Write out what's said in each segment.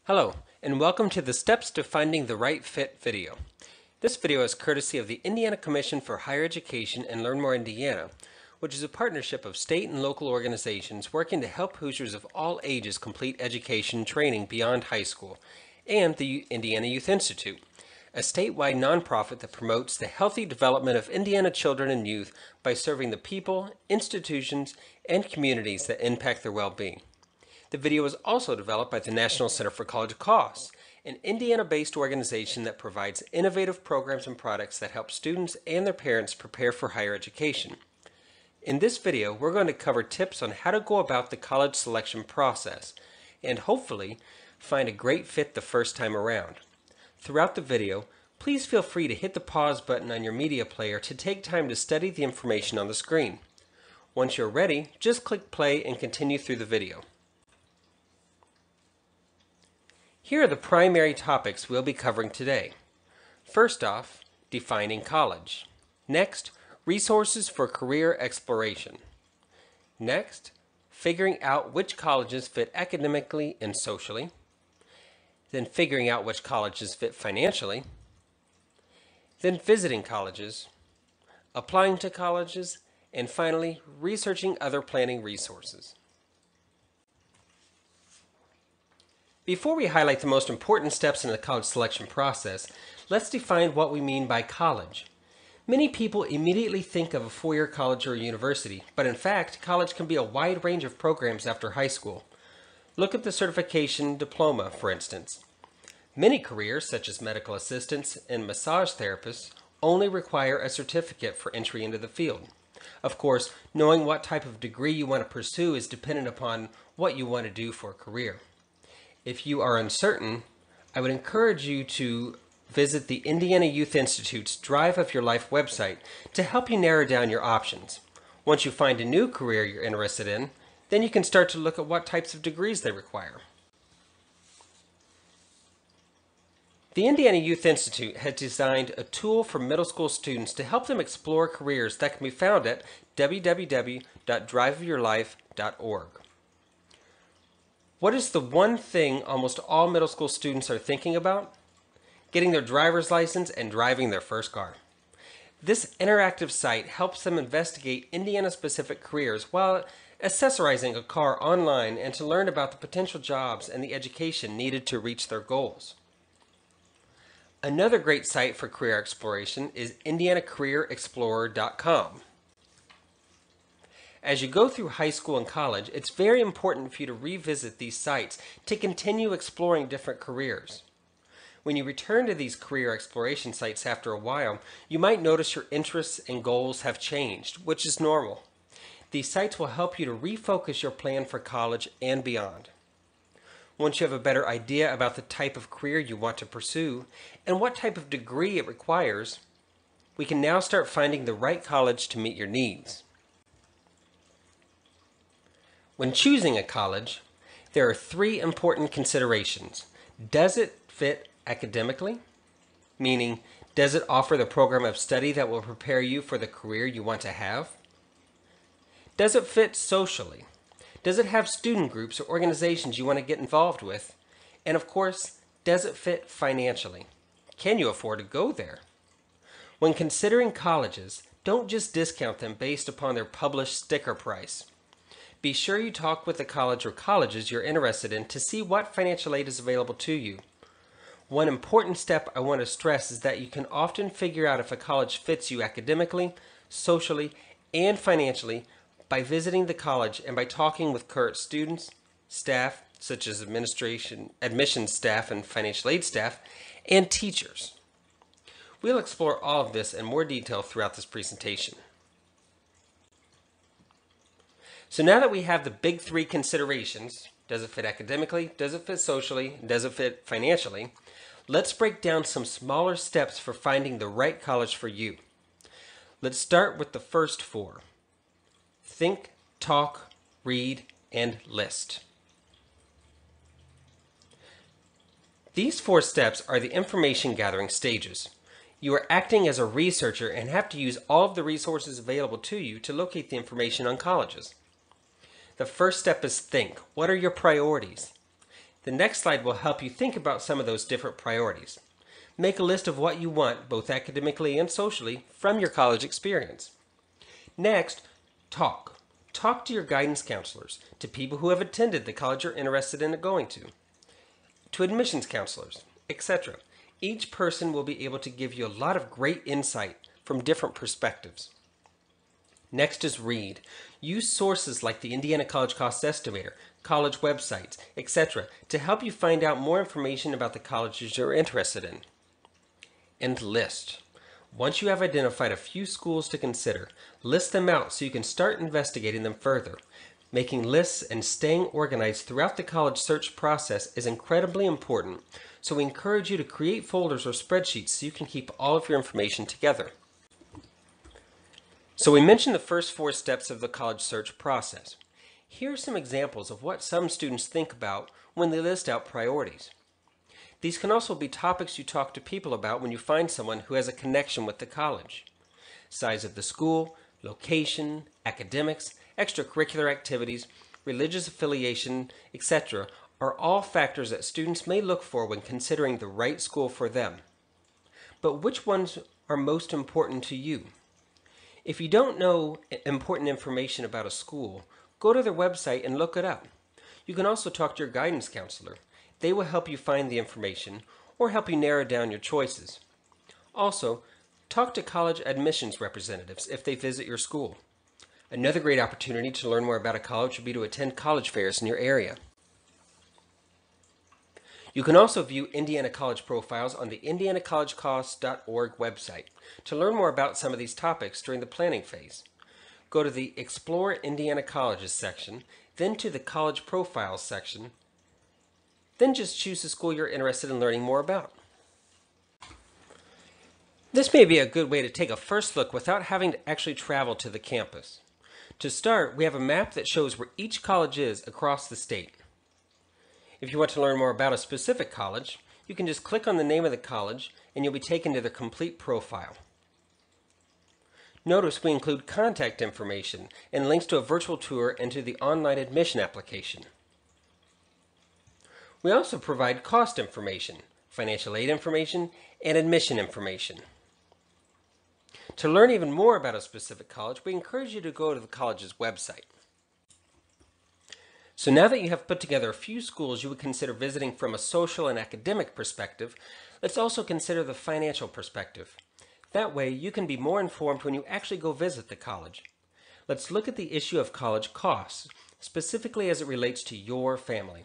Hello, and welcome to the Steps to Finding the Right Fit video. This video is courtesy of the Indiana Commission for Higher Education and Learn More Indiana, which is a partnership of state and local organizations working to help Hoosiers of all ages complete education and training beyond high school, and the Indiana Youth Institute, a statewide nonprofit that promotes the healthy development of Indiana children and youth by serving the people, institutions, and communities that impact their well-being. The video was also developed by the National Center for College Costs, an Indiana-based organization that provides innovative programs and products that help students and their parents prepare for higher education. In this video, we're going to cover tips on how to go about the college selection process and hopefully find a great fit the first time around. Throughout the video, please feel free to hit the pause button on your media player to take time to study the information on the screen. Once you're ready, just click play and continue through the video. Here are the primary topics we'll be covering today. First off, defining college. Next, resources for career exploration. Next, figuring out which colleges fit academically and socially. Then figuring out which colleges fit financially. Then visiting colleges, applying to colleges, and finally, researching other planning resources. Before we highlight the most important steps in the college selection process, let's define what we mean by college. Many people immediately think of a four-year college or a university, but in fact, college can be a wide range of programs after high school. Look at the certification diploma, for instance. Many careers, such as medical assistants and massage therapists, only require a certificate for entry into the field. Of course, knowing what type of degree you want to pursue is dependent upon what you want to do for a career. If you are uncertain, I would encourage you to visit the Indiana Youth Institute's Drive of Your Life website to help you narrow down your options. Once you find a new career you're interested in, then you can start to look at what types of degrees they require. The Indiana Youth Institute has designed a tool for middle school students to help them explore careers that can be found at www.driveofyourlife.org. What is the one thing almost all middle school students are thinking about? Getting their driver's license and driving their first car. This interactive site helps them investigate Indiana-specific careers while accessorizing a car online and to learn about the potential jobs and the education needed to reach their goals. Another great site for career exploration is indianacareerexplorer.com. As you go through high school and college, it's very important for you to revisit these sites to continue exploring different careers. When you return to these career exploration sites after a while, you might notice your interests and goals have changed, which is normal. These sites will help you to refocus your plan for college and beyond. Once you have a better idea about the type of career you want to pursue and what type of degree it requires, we can now start finding the right college to meet your needs. When choosing a college, there are three important considerations. Does it fit academically? Meaning, does it offer the program of study that will prepare you for the career you want to have? Does it fit socially? Does it have student groups or organizations you want to get involved with? And of course, does it fit financially? Can you afford to go there? When considering colleges, don't just discount them based upon their published sticker price. Be sure you talk with the college or colleges you're interested in to see what financial aid is available to you. One important step I want to stress is that you can often figure out if a college fits you academically, socially, and financially by visiting the college and by talking with current students, staff, such as admissions staff and financial aid staff, and teachers. We'll explore all of this in more detail throughout this presentation. So now that we have the big three considerations, does it fit academically, does it fit socially, does it fit financially, let's break down some smaller steps for finding the right college for you. Let's start with the first four. Think, talk, read, and list. These four steps are the information gathering stages. You are acting as a researcher and have to use all of the resources available to you to locate the information on colleges. The first step is think. What are your priorities? The next slide will help you think about some of those different priorities. Make a list of what you want, both academically and socially, from your college experience. Next, talk. Talk to your guidance counselors, to people who have attended the college you're interested in going to admissions counselors, etc. Each person will be able to give you a lot of great insight from different perspectives. Next is read. Use sources like the Indiana College Cost Estimator, college websites, etc. to help you find out more information about the colleges you're interested in. And list. Once you have identified a few schools to consider, list them out so you can start investigating them further. Making lists and staying organized throughout the college search process is incredibly important, so we encourage you to create folders or spreadsheets so you can keep all of your information together. So we mentioned the first 4 steps of the college search process. Here are some examples of what some students think about when they list out priorities. These can also be topics you talk to people about when you find someone who has a connection with the college. Size of the school, location, academics, extracurricular activities, religious affiliation, etc. are all factors that students may look for when considering the right school for them. But which ones are most important to you? If you don't know important information about a school, go to their website and look it up. You can also talk to your guidance counselor. They will help you find the information or help you narrow down your choices. Also, talk to college admissions representatives if they visit your school. Another great opportunity to learn more about a college would be to attend college fairs in your area. You can also view Indiana College profiles on the indianacollegecosts.org website to learn more about some of these topics during the planning phase. Go to the Explore Indiana Colleges section, then to the College Profiles section, then just choose the school you're interested in learning more about. This may be a good way to take a first look without having to actually travel to the campus. To start, we have a map that shows where each college is across the state. If you want to learn more about a specific college, you can just click on the name of the college and you'll be taken to their complete profile. Notice we include contact information and links to a virtual tour and to the online admission application. We also provide cost information, financial aid information, and admission information. To learn even more about a specific college, we encourage you to go to the college's website. So now that you have put together a few schools you would consider visiting from a social and academic perspective, let's also consider the financial perspective. That way, you can be more informed when you actually go visit the college. Let's look at the issue of college costs, specifically as it relates to your family.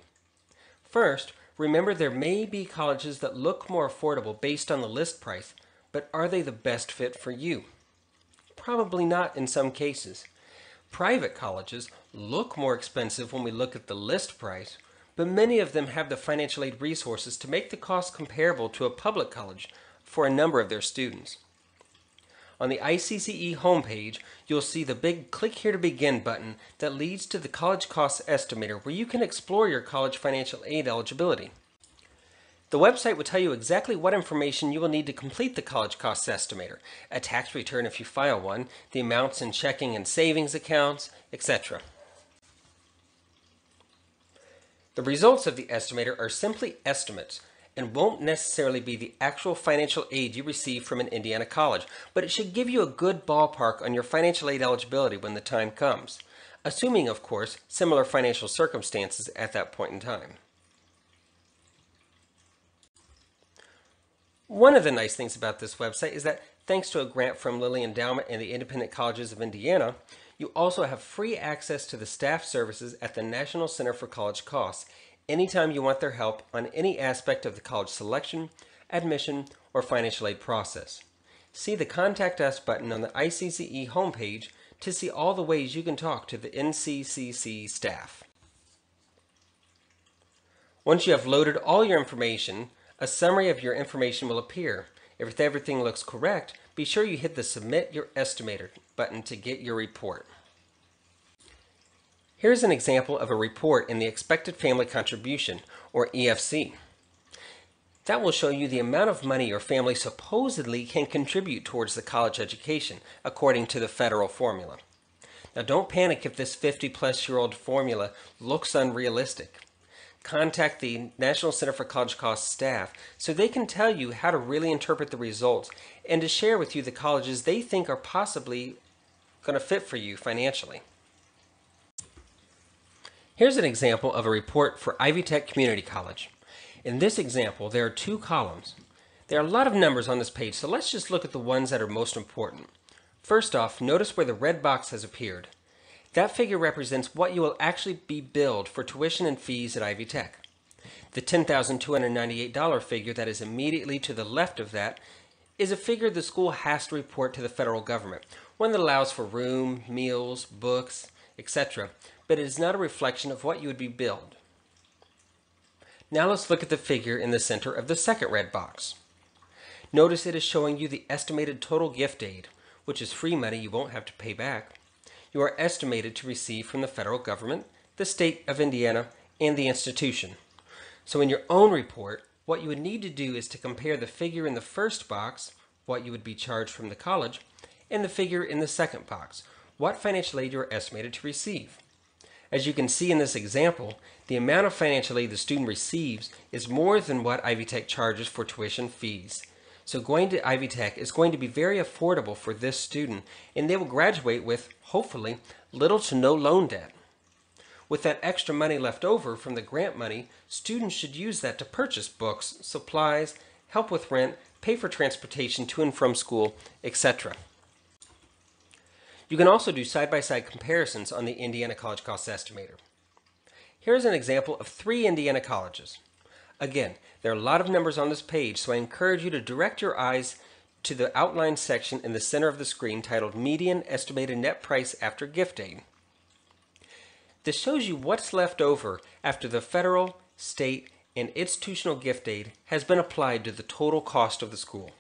First, remember there may be colleges that look more affordable based on the list price, but are they the best fit for you? Probably not in some cases. Private colleges look more expensive when we look at the list price, but many of them have the financial aid resources to make the cost comparable to a public college for a number of their students. On the ICCE homepage, you'll see the big Click Here to Begin button that leads to the College Cost Estimator, where you can explore your college financial aid eligibility. The website will tell you exactly what information you will need to complete the College Cost Estimator, a tax return if you file one, the amounts in checking and savings accounts, etc. The results of the estimator are simply estimates and won't necessarily be the actual financial aid you receive from an Indiana college, but it should give you a good ballpark on your financial aid eligibility when the time comes, assuming, of course, similar financial circumstances at that point in time. One of the nice things about this website is that thanks to a grant from Lilly Endowment and the Independent Colleges of Indiana, you also have free access to the staff services at the National Center for College Costs anytime you want their help on any aspect of the college selection, admission, or financial aid process. See the Contact Us button on the ICCE homepage to see all the ways you can talk to the NCCC staff. Once you have loaded all your information, a summary of your information will appear. If everything looks correct, be sure you hit the Submit Your Estimator button to get your report. Here's an example of a report in the Expected Family Contribution, or EFC. That will show you the amount of money your family supposedly can contribute towards the college education, according to the federal formula. Now don't panic if this 50-plus-year-old formula looks unrealistic. contact the National Center for College Costs staff so they can tell you how to really interpret the results and to share with you the colleges they think are possibly going to fit for you financially. Here's an example of a report for Ivy Tech Community College. In this example, there are two columns. There are a lot of numbers on this page, so let's just look at the ones that are most important. First off, notice where the red box has appeared. That figure represents what you will actually be billed for tuition and fees at Ivy Tech. The $10,298 figure that is immediately to the left of that is a figure the school has to report to the federal government, one that allows for room, meals, books, etc., but it is not a reflection of what you would be billed. Now let's look at the figure in the center of the second red box. Notice it is showing you the estimated total gift aid, which is free money you won't have to pay back. You are estimated to receive from the federal government, the state of Indiana, and the institution. So in your own report, what you would need to do is to compare the figure in the first box, what you would be charged from the college, and the figure in the second box, what financial aid you are estimated to receive. As you can see in this example, the amount of financial aid the student receives is more than what Ivy Tech charges for tuition fees. So going to Ivy Tech is going to be very affordable for this student, and they will graduate with, hopefully, little to no loan debt. With that extra money left over from the grant money, students should use that to purchase books, supplies, help with rent, pay for transportation to and from school, etc. You can also do side-by-side comparisons on the Indiana College Cost Estimator. Here's an example of 3 Indiana colleges. Again, there are a lot of numbers on this page, so I encourage you to direct your eyes to the outline section in the center of the screen titled Median Estimated Net Price After Gift Aid. This shows you what's left over after the federal, state, and institutional gift aid has been applied to the total cost of the school.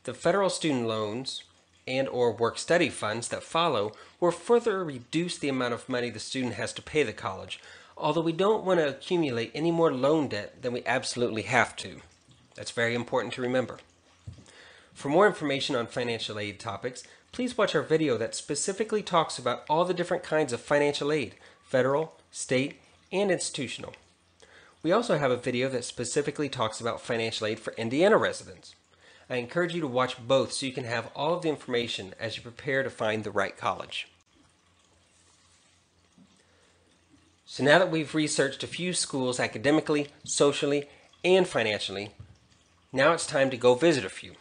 The federal student loans and/or work-study funds that follow will further reduce the amount of money the student has to pay the college, although we don't want to accumulate any more loan debt than we absolutely have to. That's very important to remember. For more information on financial aid topics, please watch our video that specifically talks about all the different kinds of financial aid, federal, state, and institutional. We also have a video that specifically talks about financial aid for Indiana residents. I encourage you to watch both so you can have all of the information as you prepare to find the right college. So now that we've researched a few schools academically, socially, and financially, now it's time to go visit a few.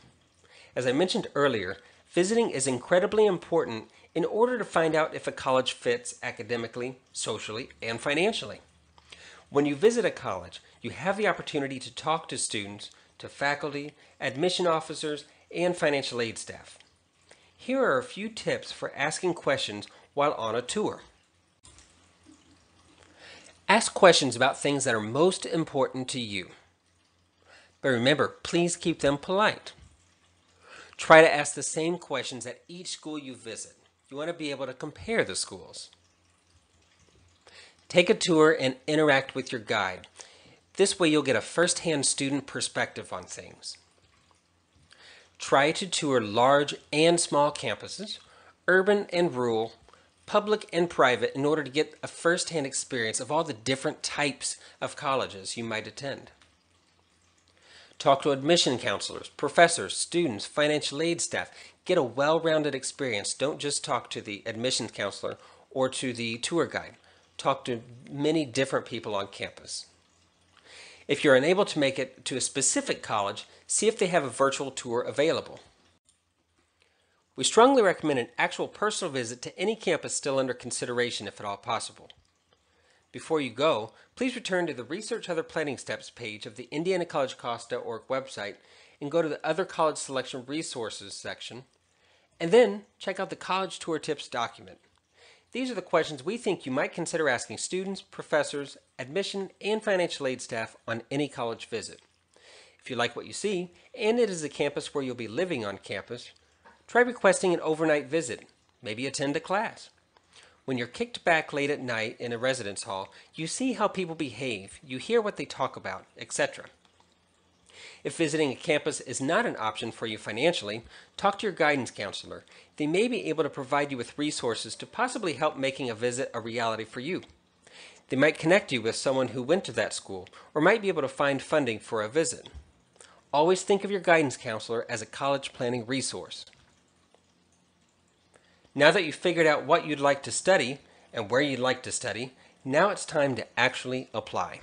As I mentioned earlier, visiting is incredibly important in order to find out if a college fits academically, socially, and financially. When you visit a college, you have the opportunity to talk to students, to faculty, admission officers, and financial aid staff. Here are a few tips for asking questions while on a tour. Ask questions about things that are most important to you. But remember, please keep them polite. Try to ask the same questions at each school you visit. You want to be able to compare the schools. Take a tour and interact with your guide. This way you'll get a first-hand student perspective on things. Try to tour large and small campuses, urban and rural, public and private, in order to get a first-hand experience of all the different types of colleges you might attend. Talk to admission counselors, professors, students, financial aid staff. Get a well-rounded experience. Don't just talk to the admissions counselor or to the tour guide. Talk to many different people on campus. If you're unable to make it to a specific college, see if they have a virtual tour available. We strongly recommend an actual personal visit to any campus still under consideration if at all possible. Before you go, please return to the Research Other Planning Steps page of the IndianaCollegeCosts.org website and go to the Other College Selection Resources section, and then check out the College Tour Tips document. These are the questions we think you might consider asking students, professors, admission, and financial aid staff on any college visit. If you like what you see, and it is a campus where you'll be living on campus, try requesting an overnight visit, maybe attend a class. When you're kicked back late at night in a residence hall, you see how people behave, you hear what they talk about, etc. If visiting a campus is not an option for you financially, talk to your guidance counselor. They may be able to provide you with resources to possibly help making a visit a reality for you. They might connect you with someone who went to that school or might be able to find funding for a visit. Always think of your guidance counselor as a college planning resource. Now that you've figured out what you'd like to study and where you'd like to study, now it's time to actually apply.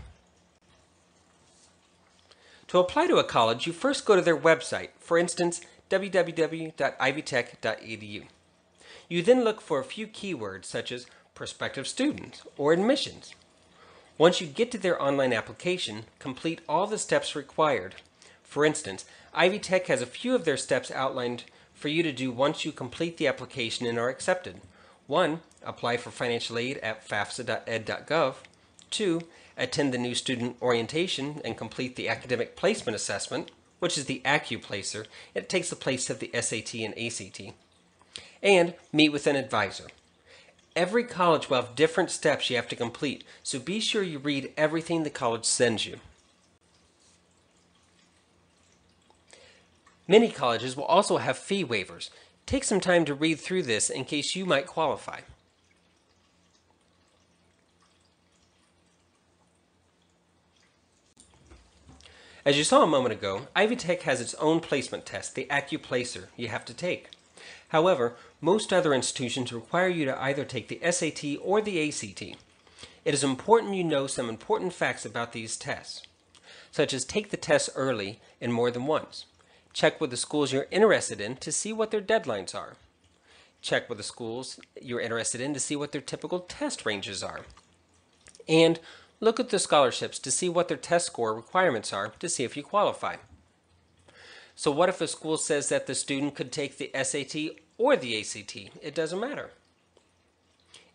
To apply to a college, you first go to their website, for instance, www.ivytech.edu. You then look for a few keywords such as prospective students or admissions. Once you get to their online application, complete all the steps required. For instance, Ivy Tech has a few of their steps outlined for you to do once you complete the application and are accepted. 1. Apply for financial aid at fafsa.ed.gov. 2. Attend the new student orientation and complete the academic placement assessment, which is the AccuPlacer. It takes the place of the SAT and ACT. And meet with an advisor. Every college will have different steps you have to complete, so be sure you read everything the college sends you. Many colleges will also have fee waivers. Take some time to read through this in case you might qualify. As you saw a moment ago, Ivy Tech has its own placement test, the AccuPlacer, you have to take. However, most other institutions require you to either take the SAT or the ACT. It is important you know some important facts about these tests, such as take the tests early and more than once. Check with the schools you're interested in to see what their deadlines are. Check with the schools you're interested in to see what their typical test ranges are. And look at the scholarships to see what their test score requirements are to see if you qualify. So what if a school says that the student could take the SAT or the ACT? It doesn't matter.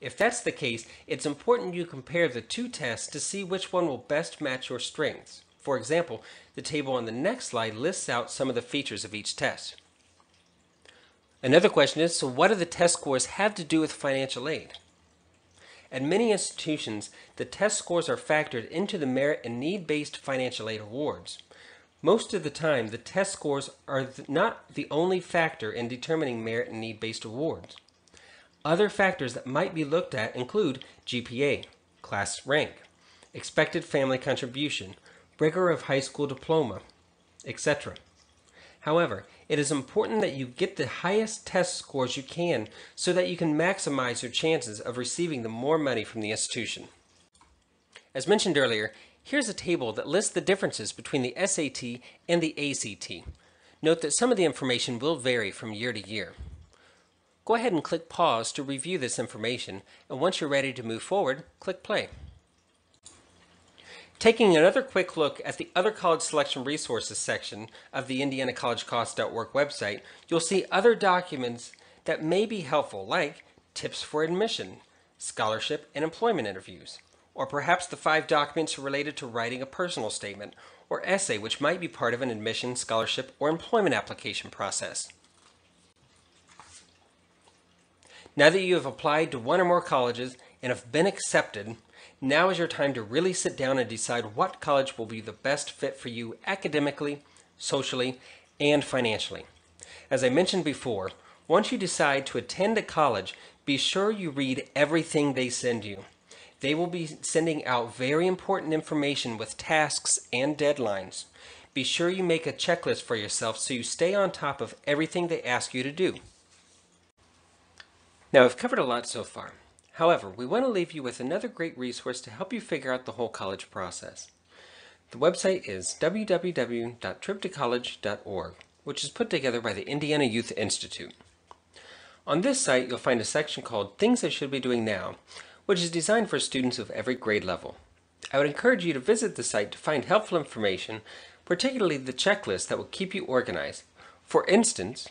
If that's the case, it's important you compare the two tests to see which one will best match your strengths. For example, the table on the next slide lists out some of the features of each test. Another question is, so what do the test scores have to do with financial aid? At many institutions, the test scores are factored into the merit and need-based financial aid awards. Most of the time, the test scores are not the only factor in determining merit and need-based awards. Other factors that might be looked at include GPA, class rank, expected family contribution, rigor of high school diploma, etc. However, it is important that you get the highest test scores you can so that you can maximize your chances of receiving the more money from the institution. As mentioned earlier, here's a table that lists the differences between the SAT and the ACT. Note that some of the information will vary from year to year. Go ahead and click pause to review this information, and once you're ready to move forward, click play. Taking another quick look at the Other College Selection Resources section of the IndianaCollegeCosts.org website, you'll see other documents that may be helpful, like tips for admission, scholarship, and employment interviews, or perhaps the 5 documents related to writing a personal statement or essay which might be part of an admission, scholarship, or employment application process. Now that you have applied to one or more colleges and have been accepted, now is your time to really sit down and decide what college will be the best fit for you academically, socially, and financially. As I mentioned before, once you decide to attend a college, be sure you read everything they send you. They will be sending out very important information with tasks and deadlines. Be sure you make a checklist for yourself so you stay on top of everything they ask you to do. Now, I've covered a lot so far. However, we want to leave you with another great resource to help you figure out the whole college process. The website is www.triptocollege.org, which is put together by the Indiana Youth Institute. On this site, you'll find a section called Things I Should Be Doing Now, which is designed for students of every grade level. I would encourage you to visit the site to find helpful information, particularly the checklist that will keep you organized. For instance,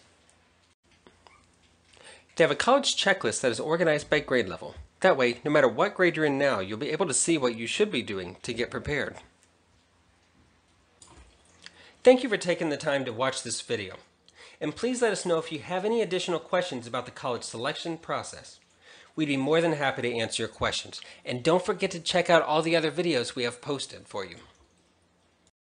they have a college checklist that is organized by grade level. That way, no matter what grade you're in now, you'll be able to see what you should be doing to get prepared. Thank you for taking the time to watch this video. And please let us know if you have any additional questions about the college selection process. We'd be more than happy to answer your questions. And don't forget to check out all the other videos we have posted for you.